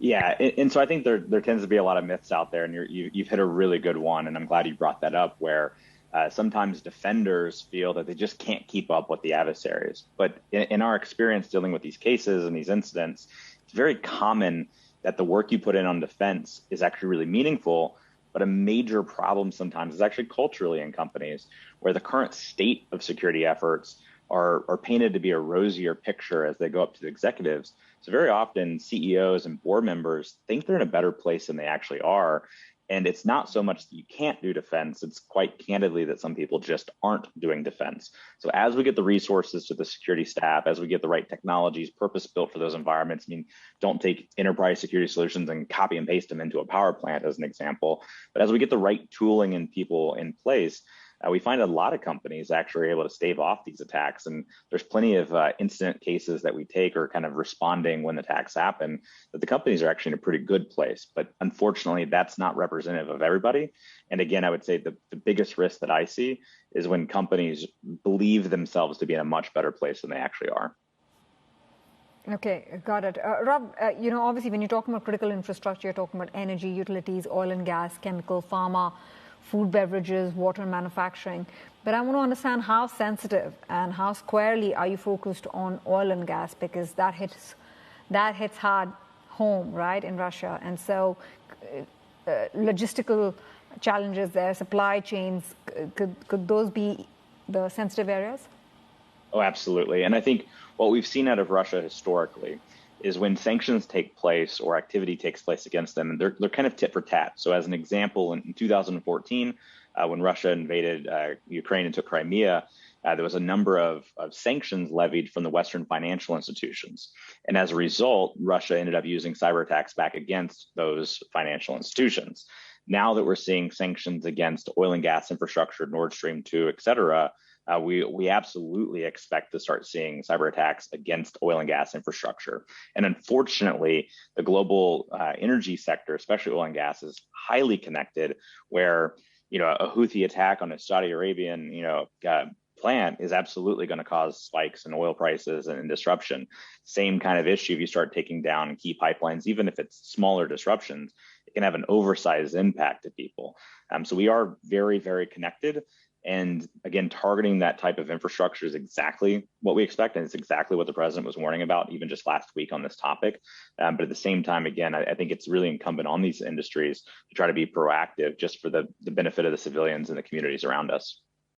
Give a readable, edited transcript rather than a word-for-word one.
Yeah, and so I think there tends to be a lot of myths out there, and you've hit a really good one, and I'm glad you brought that up. Where sometimes defenders feel that they just can't keep up with the adversaries, but in our experience dealing with these cases and these incidents, it's very common that the work you put in on defense is actually really meaningful. But a major problem sometimes is actually culturally in companies where the current state of security efforts are painted to be a rosier picture as they go up to the executives. So very often CEOs and board members think they're in a better place than they actually are. And it's not so much that you can't do defense, it's quite candidly that some people just aren't doing defense. So as we get the resources to the security staff, as we get the right technologies purpose built for those environments, I mean, don't take enterprise security solutions and copy and paste them into a power plant as an example, but as we get the right tooling and people in place, we find a lot of companies actually are able to stave off these attacks. And there's plenty of incident cases that we take or kind of responding when the attacks happen that the companies are actually in a pretty good place. But unfortunately, that's not representative of everybody. And again, I would say the biggest risk that I see is when companies believe themselves to be in a much better place than they actually are. Okay, got it. Rob, obviously when you're talking about critical infrastructure, you're talking about energy, utilities, oil and gas, chemical, pharma, food, beverages, water manufacturing. But I want to understand how sensitive and how squarely are you focused on oil and gas, because that hits hard home, right, in Russia. And so logistical challenges there, supply chains, could those be the sensitive areas? Oh, absolutely. And I think what we've seen out of Russia historically is when sanctions take place or activity takes place against them, they're kind of tit for tat. So as an example, in 2014, when Russia invaded Ukraine and took Crimea, there was a number of sanctions levied from the Western financial institutions. And as a result, Russia ended up using cyber attacks back against those financial institutions. Now that we're seeing sanctions against oil and gas infrastructure, Nord Stream 2, et cetera, we absolutely expect to start seeing cyber attacks against oil and gas infrastructure. And unfortunately, the global energy sector, especially oil and gas, is highly connected, where a Houthi attack on a Saudi Arabian plant is absolutely going to cause spikes in oil prices and disruption. Same kind of issue if you start taking down key pipelines, even if it's smaller disruptions, it can have an oversized impact to people. So we are very, very connected. And again, targeting that type of infrastructure is exactly what we expect. And it's exactly what the president was warning about, even just last week on this topic. But at the same time, again, I think it's really incumbent on these industries to try to be proactive just for the benefit of the civilians and the communities around us.